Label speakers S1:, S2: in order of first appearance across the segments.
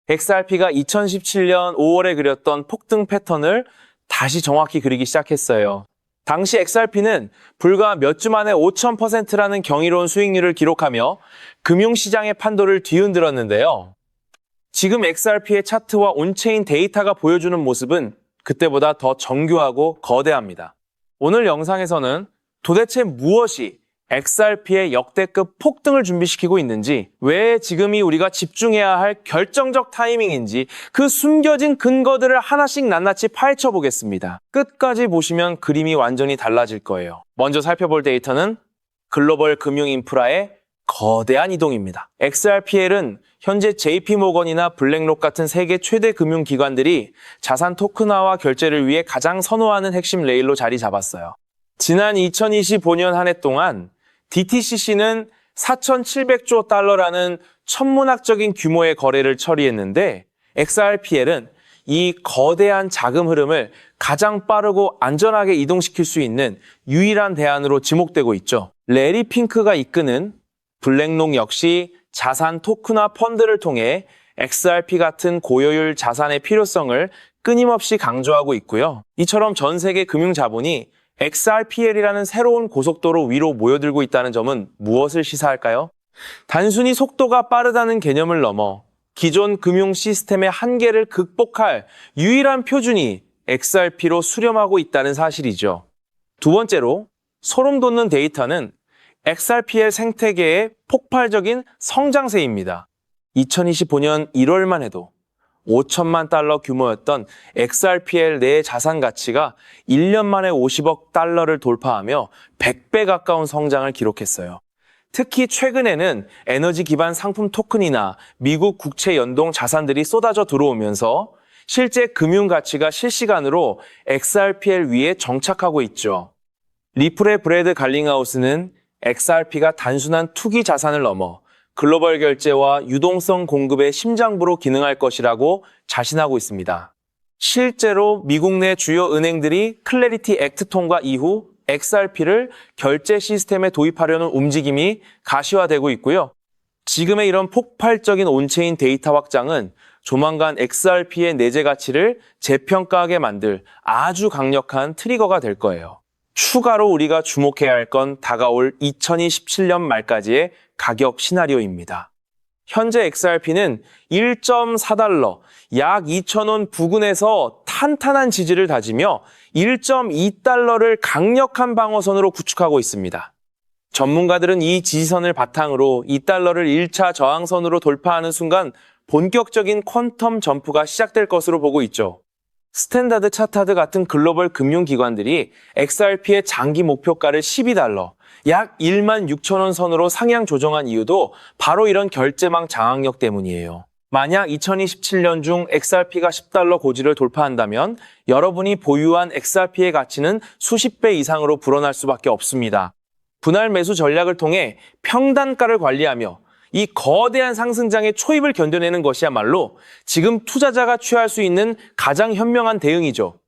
S1: XRP가 2017년 5월에 그렸던 폭등 패턴을 다시 정확히 그리기 시작했어요. 당시 XRP는 불과 몇 주 만에 5000%라는 경이로운 수익률을 기록하며 금융시장의 판도를 뒤흔들었는데요. 지금 XRP의 차트와 온체인 데이터가 보여주는 모습은 그때보다 더 정교하고 거대합니다. 오늘 영상에서는 도대체 무엇이 XRP의 역대급 폭등을 준비시키고 있는지, 왜 지금이 우리가 집중해야 할 결정적 타이밍인지 그 숨겨진 근거들을 하나씩 낱낱이 파헤쳐 보겠습니다. 끝까지 보시면 그림이 완전히 달라질 거예요. 먼저 살펴볼 데이터는 글로벌 금융 인프라의 거대한 이동입니다. XRPL은 현재 JP모건이나 블랙록 같은 세계 최대 금융기관들이 자산 토큰화와 결제를 위해 가장 선호하는 핵심 레일로 자리 잡았어요. 지난 2025년 한 해 동안 DTCC는 4,700조 달러라는 천문학적인 규모의 거래를 처리했는데, XRPL은 이 거대한 자금 흐름을 가장 빠르고 안전하게 이동시킬 수 있는 유일한 대안으로 지목되고 있죠. 레리 핑크가 이끄는 블랙록 역시 자산 토큰화 펀드를 통해 XRP 같은 고효율 자산의 필요성을 끊임없이 강조하고 있고요. 이처럼 전 세계 금융 자본이 XRPL이라는 새로운 고속도로 위로 모여들고 있다는 점은 무엇을 시사할까요? 단순히 속도가 빠르다는 개념을 넘어 기존 금융 시스템의 한계를 극복할 유일한 표준이 XRP로 수렴하고 있다는 사실이죠. 두 번째로 소름 돋는 데이터는 XRPL 생태계의 폭발적인 성장세입니다. 2025년 1월만 해도 5천만 달러 규모였던 XRPL 내 자산 가치가 1년 만에 50억 달러를 돌파하며 100배 가까운 성장을 기록했어요. 특히 최근에는 에너지 기반 상품 토큰이나 미국 국채 연동 자산들이 쏟아져 들어오면서 실제 금융 가치가 실시간으로 XRPL 위에 정착하고 있죠. 리플의 브래드 갈링하우스는 XRP가 단순한 투기 자산을 넘어 글로벌 결제와 유동성 공급의 심장부로 기능할 것이라고 자신하고 있습니다. 실제로 미국 내 주요 은행들이 클래리티 액트 통과 이후 XRP를 결제 시스템에 도입하려는 움직임이 가시화되고 있고요. 지금의 이런 폭발적인 온체인 데이터 확장은 조만간 XRP의 내재 가치를 재평가하게 만들 아주 강력한 트리거가 될 거예요. 추가로 우리가 주목해야 할 건 다가올 2027년 말까지의 가격 시나리오입니다. 현재 XRP는 1.4달러, 약 2,000원 부근에서 탄탄한 지지를 다지며 1.2달러를 강력한 방어선으로 구축하고 있습니다. 전문가들은 이 지지선을 바탕으로 2달러를 1차 저항선으로 돌파하는 순간 본격적인 퀀텀 점프가 시작될 것으로 보고 있죠. 스탠다드 차타드 같은 글로벌 금융기관들이 XRP의 장기 목표가를 12달러, 약 16,000원 선으로 상향 조정한 이유도 바로 이런 결제망 장악력 때문이에요. 만약 2027년 중 XRP가 10달러 고지를 돌파한다면 여러분이 보유한 XRP의 가치는 수십 배 이상으로 불어날 수밖에 없습니다. 분할 매수 전략을 통해 평단가를 관리하며 이 거대한 상승장의 초입을 견뎌내는 것이야말로 지금 투자자가 취할 수 있는 가장 현명한 대응이죠.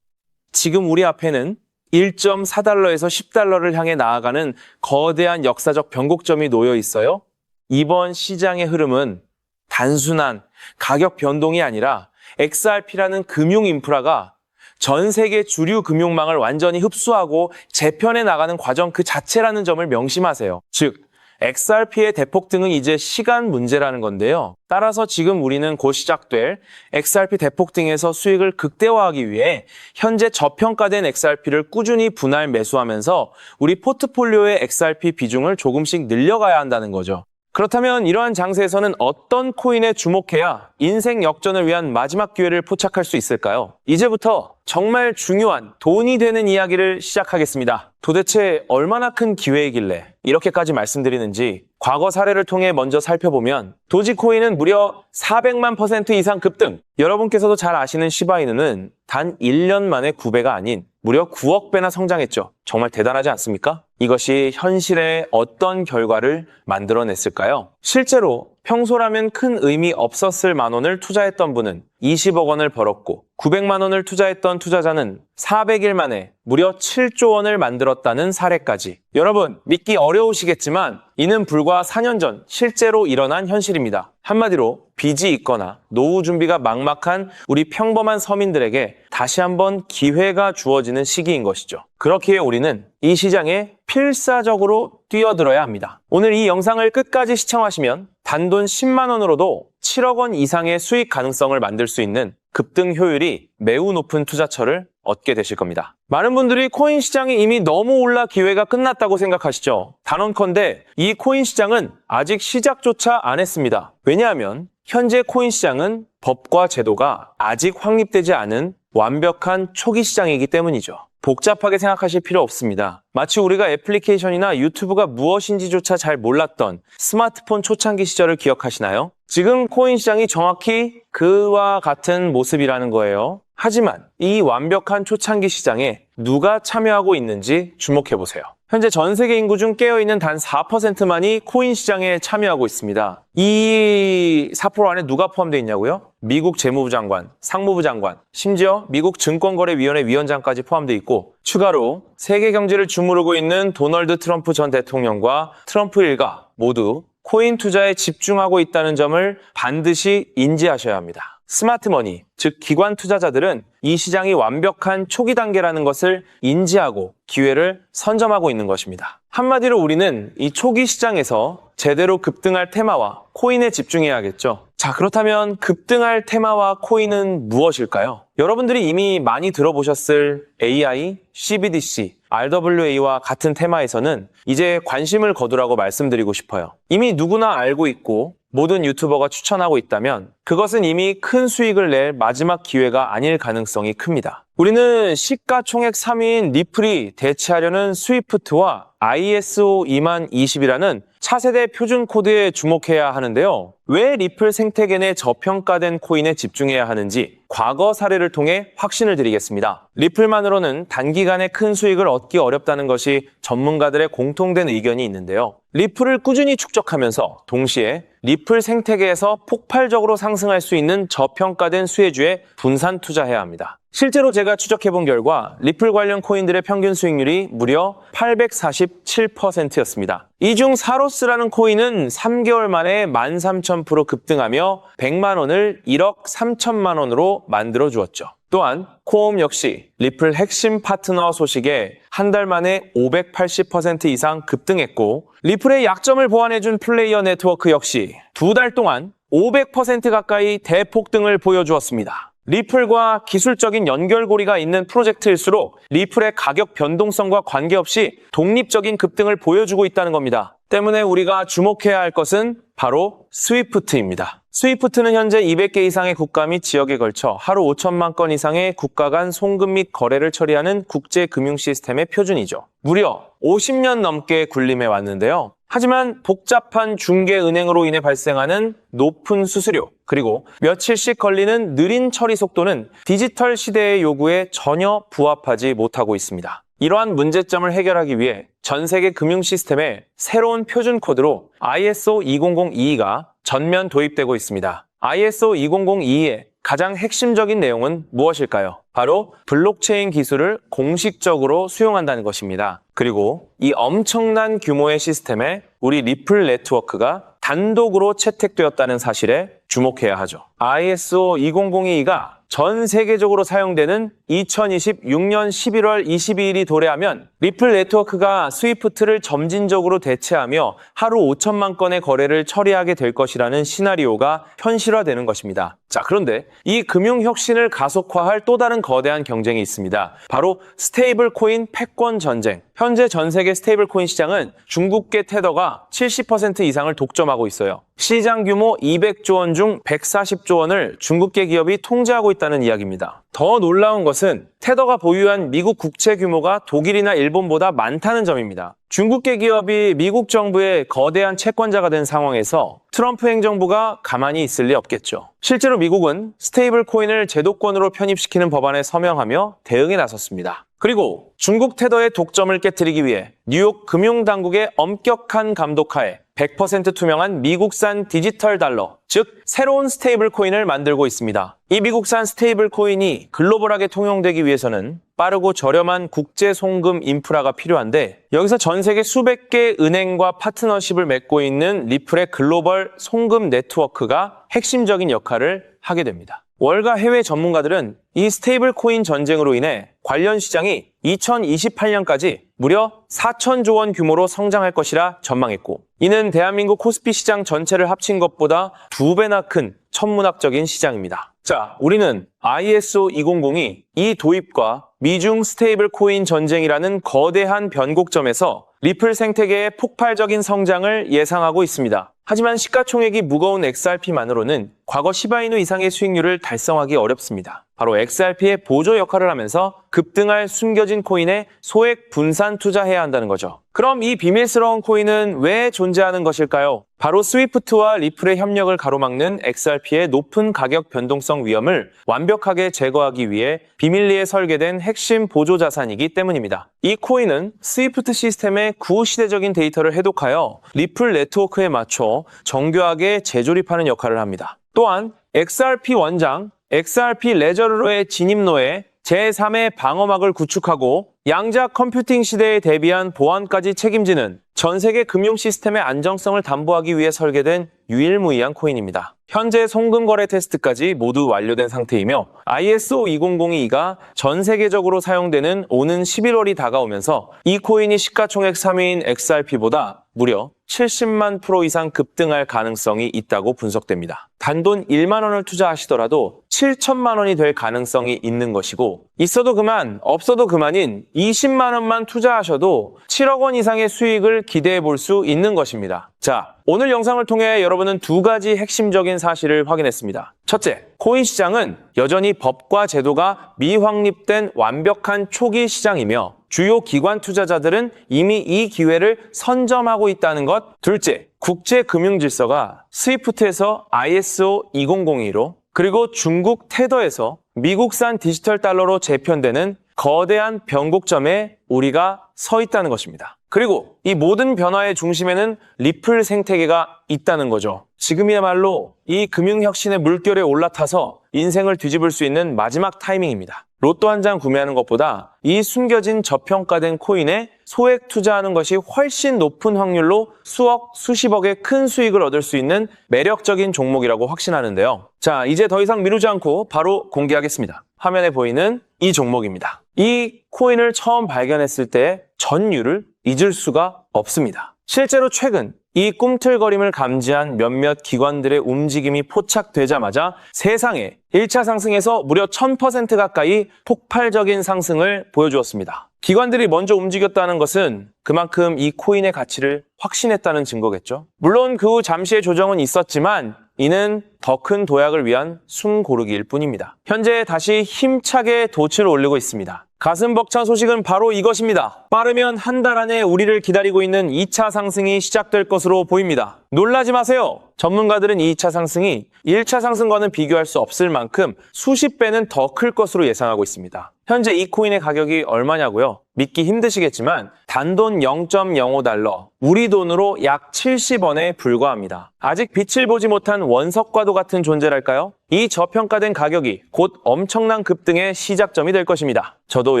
S1: 지금 우리 앞에는 1.4달러에서 10달러를 향해 나아가는 거대한 역사적 변곡점이 놓여 있어요. 이번 시장의 흐름은 단순한 가격 변동이 아니라 XRP라는 금융 인프라가 전 세계 주류 금융망을 완전히 흡수하고 재편해 나가는 과정 그 자체라는 점을 명심하세요. 즉, XRP의 대폭등은 이제 시간 문제라는 건데요. 따라서 지금 우리는 곧 시작될 XRP 대폭등에서 수익을 극대화하기 위해 현재 저평가된 XRP를 꾸준히 분할 매수하면서 우리 포트폴리오의 XRP 비중을 조금씩 늘려가야 한다는 거죠. 그렇다면 이러한 장세에서는 어떤 코인에 주목해야 인생 역전을 위한 마지막 기회를 포착할 수 있을까요? 이제부터 정말 중요한 돈이 되는 이야기를 시작하겠습니다. 도대체 얼마나 큰 기회이길래 이렇게까지 말씀드리는지 과거 사례를 통해 먼저 살펴보면 도지코인은 무려 400만 % 이상 급등! 여러분께서도 잘 아시는 시바이누는 단 1년 만에 9배가 아닌 무려 9억 배나 성장했죠. 정말 대단하지 않습니까? 이것이 현실에 어떤 결과를 만들어냈을까요? 실제로 평소라면 큰 의미 없었을 만 원을 투자했던 분은 20억 원을 벌었고 900만 원을 투자했던 투자자는 400일 만에 무려 7조 원을 만들었다는 사례까지. 여러분, 믿기 어려우시겠지만 이는 불과 4년 전 실제로 일어난 현실입니다. 한마디로 빚이 있거나 노후 준비가 막막한 우리 평범한 서민들에게 다시 한번 기회가 주어지는 시기인 것이죠. 그렇기에 우리는 이 시장에 필사적으로 뛰어들어야 합니다. 오늘 이 영상을 끝까지 시청하시면 단돈 10만 원으로도 7억 원 이상의 수익 가능성을 만들 수 있는 급등 효율이 매우 높은 투자처를 얻게 되실 겁니다. 많은 분들이 코인 시장이 이미 너무 올라 기회가 끝났다고 생각하시죠. 단언컨대 이 코인 시장은 아직 시작조차 안 했습니다. 왜냐하면 현재 코인 시장은 법과 제도가 아직 확립되지 않은 완벽한 초기 시장이기 때문이죠. 복잡하게 생각하실 필요 없습니다. 마치 우리가 애플리케이션이나 유튜브가 무엇인지조차 잘 몰랐던 스마트폰 초창기 시절을 기억하시나요? 지금 코인 시장이 정확히 그와 같은 모습이라는 거예요. 하지만 이 완벽한 초창기 시장에 누가 참여하고 있는지 주목해보세요. 현재 전 세계 인구 중 깨어있는 단 4%만이 코인 시장에 참여하고 있습니다. 이 4% 안에 누가 포함되어 있냐고요? 미국 재무부 장관, 상무부 장관, 심지어 미국 증권거래위원회 위원장까지 포함되어 있고 추가로 세계 경제를 주무르고 있는 도널드 트럼프 전 대통령과 트럼프 일가 모두 코인 투자에 집중하고 있다는 점을 반드시 인지하셔야 합니다. 스마트머니, 즉 기관 투자자들은 이 시장이 완벽한 초기 단계라는 것을 인지하고 기회를 선점하고 있는 것입니다. 한마디로 우리는 이 초기 시장에서 제대로 급등할 테마와 코인에 집중해야겠죠. 자, 그렇다면 급등할 테마와 코인은 무엇일까요? 여러분들이 이미 많이 들어보셨을 AI, CBDC, RWA와 같은 테마에서는 이제 관심을 거두라고 말씀드리고 싶어요. 이미 누구나 알고 있고 모든 유튜버가 추천하고 있다면 그것은 이미 큰 수익을 낼 마지막 기회가 아닐 가능성이 큽니다. 우리는 시가총액 3위인 리플이 대체하려는 스위프트와 ISO 20020이라는 차세대 표준 코드에 주목해야 하는데요. 왜 리플 생태계 내 저평가된 코인에 집중해야 하는지 과거 사례를 통해 확신을 드리겠습니다. 리플만으로는 단기간에 큰 수익을 얻기 어렵다는 것이 전문가들의 공통된 의견이 있는데요. 리플을 꾸준히 축적하면서 동시에 리플 생태계에서 폭발적으로 상승할 수 있는 저평가된 수혜주에 분산 투자해야 합니다. 실제로 제가 추적해본 결과 리플 관련 코인들의 평균 수익률이 무려 847%였습니다. 이 중 사로스라는 코인은 3개월 만에 13,000% 급등하며 100만 원을 1억 3천만 원으로 만들어 주었죠. 또한 코옴 역시 리플 핵심 파트너 소식에 한 달 만에 580% 이상 급등했고 리플의 약점을 보완해준 플레이어 네트워크 역시 두 달 동안 500% 가까이 대폭등을 보여주었습니다. 리플과 기술적인 연결고리가 있는 프로젝트일수록 리플의 가격 변동성과 관계없이 독립적인 급등을 보여주고 있다는 겁니다. 때문에 우리가 주목해야 할 것은 바로 스위프트입니다. 스위프트는 현재 200개 이상의 국가 및 지역에 걸쳐 하루 5천만 건 이상의 국가 간 송금 및 거래를 처리하는 국제 금융 시스템의 표준이죠. 무려 50년 넘게 군림해 왔는데요. 하지만 복잡한 중개은행으로 인해 발생하는 높은 수수료, 그리고 며칠씩 걸리는 느린 처리 속도는 디지털 시대의 요구에 전혀 부합하지 못하고 있습니다. 이러한 문제점을 해결하기 위해 전 세계 금융 시스템에 새로운 표준 코드로 ISO 20022가 전면 도입되고 있습니다. ISO 20022의 가장 핵심적인 내용은 무엇일까요? 바로 블록체인 기술을 공식적으로 수용한다는 것입니다. 그리고 이 엄청난 규모의 시스템에 우리 리플 네트워크가 단독으로 채택되었다는 사실에 주목해야 하죠. ISO 20022가 전 세계적으로 사용되는 2026년 11월 22일이 도래하면 리플 네트워크가 스위프트를 점진적으로 대체하며 하루 5천만 건의 거래를 처리하게 될 것이라는 시나리오가 현실화되는 것입니다. 자, 그런데 이 금융 혁신을 가속화할 또 다른 거대한 경쟁이 있습니다. 바로 스테이블 코인 패권 전쟁. 현재 전 세계 스테이블 코인 시장은 중국계 테더가 70% 이상을 독점하고 있어요. 시장 규모 200조 원 중 140조 원을 중국계 기업이 통제하고 있다는 이야기입니다. 더 놀라운 것은 테더가 보유한 미국 국채 규모가 독일이나 일본보다 많다는 점입니다. 중국계 기업이 미국 정부의 거대한 채권자가 된 상황에서 트럼프 행정부가 가만히 있을 리 없겠죠. 실제로 미국은 스테이블 코인을 제도권으로 편입시키는 법안에 서명하며 대응에 나섰습니다. 그리고 중국 테더의 독점을 깨뜨리기 위해 뉴욕 금융당국의 엄격한 감독하에 100% 투명한 미국산 디지털 달러, 즉 새로운 스테이블 코인을 만들고 있습니다. 이 미국산 스테이블 코인이 글로벌하게 통용되기 위해서는 빠르고 저렴한 국제 송금 인프라가 필요한데, 여기서 전 세계 수백 개 은행과 파트너십을 맺고 있는 리플의 글로벌 송금 네트워크가 핵심적인 역할을 하게 됩니다. 월가 해외 전문가들은 이 스테이블 코인 전쟁으로 인해 관련 시장이 2028년까지 무려 4천조 원 규모로 성장할 것이라 전망했고, 이는 대한민국 코스피 시장 전체를 합친 것보다 2배나 큰 천문학적인 시장입니다. 자, 우리는 ISO 2002 이 도입과 미중 스테이블 코인 전쟁이라는 거대한 변곡점에서 리플 생태계의 폭발적인 성장을 예상하고 있습니다. 하지만 시가총액이 무거운 XRP만으로는 과거 시바이누 이상의 수익률을 달성하기 어렵습니다. 바로 XRP의 보조 역할을 하면서 급등할 숨겨진 코인에 소액 분산 투자해야 한다는 거죠. 그럼 이 비밀스러운 코인은 왜 존재하는 것일까요? 바로 스위프트와 리플의 협력을 가로막는 XRP의 높은 가격 변동성 위험을 완벽하게 제거하기 위해 비밀리에 설계된 핵심 보조 자산이기 때문입니다. 이 코인은 스위프트 시스템의 구시대적인 데이터를 해독하여 리플 네트워크에 맞춰 정교하게 재조립하는 역할을 합니다. 또한 XRP 원장, XRP 레저러의 진입로에 제3의 방어막을 구축하고 양자 컴퓨팅 시대에 대비한 보안까지 책임지는 전 세계 금융 시스템의 안정성을 담보하기 위해 설계된 유일무이한 코인입니다. 현재 송금 거래 테스트까지 모두 완료된 상태이며 ISO 2002가 전 세계적으로 사용되는 오는 11월이 다가오면서 이 코인이 시가총액 3위인 XRP보다 무려 70만 프로 이상 급등할 가능성이 있다고 분석됩니다. 단돈 1만 원을 투자하시더라도 7천만 원이 될 가능성이 있는 것이고, 있어도 그만, 없어도 그만인 20만 원만 투자하셔도 7억 원 이상의 수익을 기대해 볼 수 있는 것입니다. 자, 오늘 영상을 통해 여러분은 두 가지 핵심적인 사실을 확인했습니다. 첫째, 코인 시장은 여전히 법과 제도가 미확립된 완벽한 초기 시장이며 주요 기관 투자자들은 이미 이 기회를 선점하고 있다는 것. 둘째, 국제 금융 질서가 스위프트에서 ISO 2002로 그리고 중국 테더에서 미국산 디지털 달러로 재편되는 거대한 변곡점에 우리가 서 있다는 것입니다. 그리고 이 모든 변화의 중심에는 리플 생태계가 있다는 거죠. 지금이야말로 이 금융혁신의 물결에 올라타서 인생을 뒤집을 수 있는 마지막 타이밍입니다. 로또 한 장 구매하는 것보다 이 숨겨진 저평가된 코인에 소액 투자하는 것이 훨씬 높은 확률로 수억, 수십억의 큰 수익을 얻을 수 있는 매력적인 종목이라고 확신하는데요. 자, 이제 더 이상 미루지 않고 바로 공개하겠습니다. 화면에 보이는 이 종목입니다. 이 코인을 처음 발견했을 때 전율을 잊을 수가 없습니다. 실제로 최근 이 꿈틀거림을 감지한 몇몇 기관들의 움직임이 포착되자마자 세상에 1차 상승에서 무려 1000% 가까이 폭발적인 상승을 보여주었습니다. 기관들이 먼저 움직였다는 것은 그만큼 이 코인의 가치를 확신했다는 증거겠죠. 물론 그 후 잠시의 조정은 있었지만 이는 더 큰 도약을 위한 숨고르기일 뿐입니다. 현재 다시 힘차게 돛을 올리고 있습니다. 가슴 벅찬 소식은 바로 이것입니다. 빠르면 한 달 안에 우리를 기다리고 있는 2차 상승이 시작될 것으로 보입니다. 놀라지 마세요. 전문가들은 2차 상승이 1차 상승과는 비교할 수 없을 만큼 수십 배는 더 클 것으로 예상하고 있습니다. 현재 이 코인의 가격이 얼마냐고요? 믿기 힘드시겠지만 단돈 0.05달러, 우리 돈으로 약 70원에 불과합니다. 아직 빛을 보지 못한 원석과도 같은 존재랄까요? 이 저평가된 가격이 곧 엄청난 급등의 시작점이 될 것입니다. 저도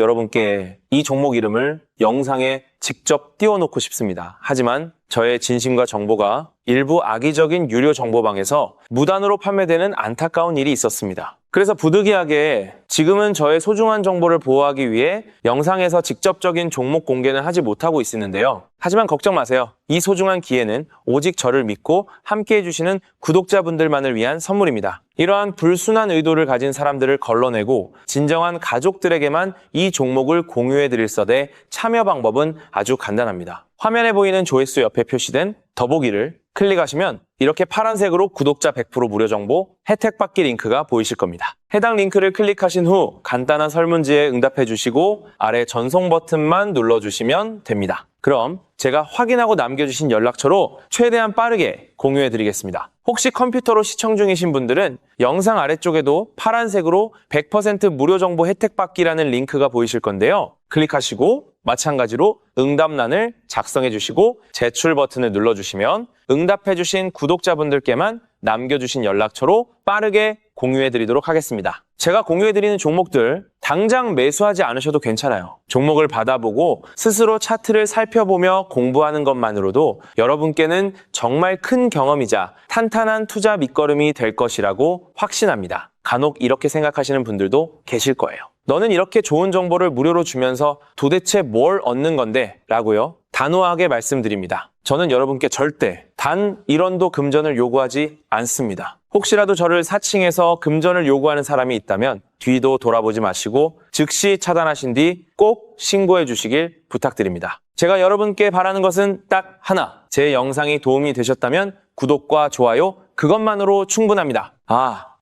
S1: 여러분께 이 종목 이름을 영상에 직접 띄워놓고 싶습니다. 하지만 저의 진심과 정보가 일부 악의적인 유료 정보방에서 무단으로 판매되는 안타까운 일이 있었습니다. 그래서 부득이하게 지금은 저의 소중한 정보를 보호하기 위해 영상에서 직접적인 종목 공개는 하지 못하고 있었는데요. 하지만 걱정 마세요. 이 소중한 기회는 오직 저를 믿고 함께 해주시는 구독자분들만을 위한 선물입니다. 이러한 불순한 의도를 가진 사람들을 걸러내고 진정한 가족들에게만 이 종목을 공유해드릴 서대 참여 방법은 아주 간단합니다. 화면에 보이는 조회수 옆에 표시된 더보기를 클릭하시면 이렇게 파란색으로 구독자 100% 무료 정보 혜택 받기 링크가 보이실 겁니다. 해당 링크를 클릭하신 후 간단한 설문지에 응답해 주시고 아래 전송 버튼만 눌러주시면 됩니다. 그럼 제가 확인하고 남겨주신 연락처로 최대한 빠르게 공유해 드리겠습니다. 혹시 컴퓨터로 시청 중이신 분들은 영상 아래쪽에도 파란색으로 100% 무료 정보 혜택 받기라는 링크가 보이실 건데요. 클릭하시고 마찬가지로 응답란을 작성해 주시고 제출 버튼을 눌러주시면 응답해 주신 구독자분들께만 남겨주신 연락처로 빠르게 공유해 드리도록 하겠습니다. 제가 공유해 드리는 종목들 당장 매수하지 않으셔도 괜찮아요. 종목을 받아보고 스스로 차트를 살펴보며 공부하는 것만으로도 여러분께는 정말 큰 경험이자 탄탄한 투자 밑거름이 될 것이라고 확신합니다. 간혹 이렇게 생각하시는 분들도 계실 거예요. 너는 이렇게 좋은 정보를 무료로 주면서 도대체 뭘 얻는 건데? 라고요. 단호하게 말씀드립니다. 저는 여러분께 절대 단 1원도 금전을 요구하지 않습니다. 혹시라도 저를 사칭해서 금전을 요구하는 사람이 있다면 뒤도 돌아보지 마시고 즉시 차단하신 뒤 꼭 신고해 주시길 부탁드립니다. 제가 여러분께 바라는 것은 딱 하나. 제 영상이 도움이 되셨다면 구독과 좋아요 그것만으로 충분합니다.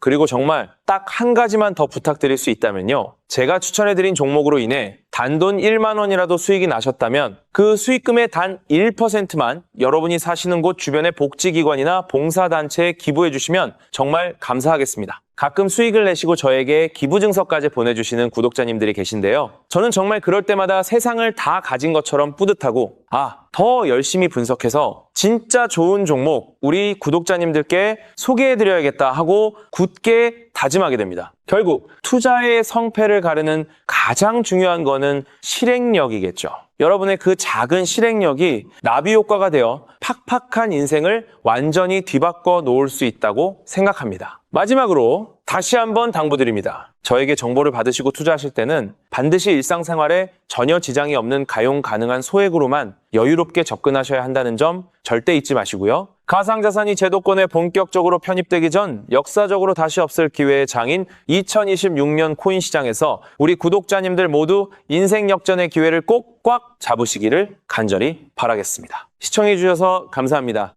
S1: 그리고 정말 딱 한 가지만 더 부탁드릴 수 있다면요. 제가 추천해드린 종목으로 인해 단돈 1만 원이라도 수익이 나셨다면 그 수익금의 단 1%만 여러분이 사시는 곳 주변의 복지기관이나 봉사단체에 기부해 주시면 정말 감사하겠습니다. 가끔 수익을 내시고 저에게 기부증서까지 보내주시는 구독자님들이 계신데요. 저는 정말 그럴 때마다 세상을 다 가진 것처럼 뿌듯하고 더 열심히 분석해서 진짜 좋은 종목 우리 구독자님들께 소개해드려야겠다 하고 굳게 다짐하게 됩니다. 결국 투자의 성패를 가르는 가장 중요한 거는 실행력이겠죠. 여러분의 그 작은 실행력이 나비 효과가 되어 팍팍한 인생을 완전히 뒤바꿔 놓을 수 있다고 생각합니다. 마지막으로 다시 한번 당부드립니다. 저에게 정보를 받으시고 투자하실 때는 반드시 일상생활에 전혀 지장이 없는 가용 가능한 소액으로만 여유롭게 접근하셔야 한다는 점 절대 잊지 마시고요. 가상자산이 제도권에 본격적으로 편입되기 전 역사적으로 다시 없을 기회의 장인 2026년 코인 시장에서 우리 구독자님들 모두 인생 역전의 기회를 꼭 꽉 잡으시기를 간절히 바라겠습니다. 시청해 주셔서 감사합니다.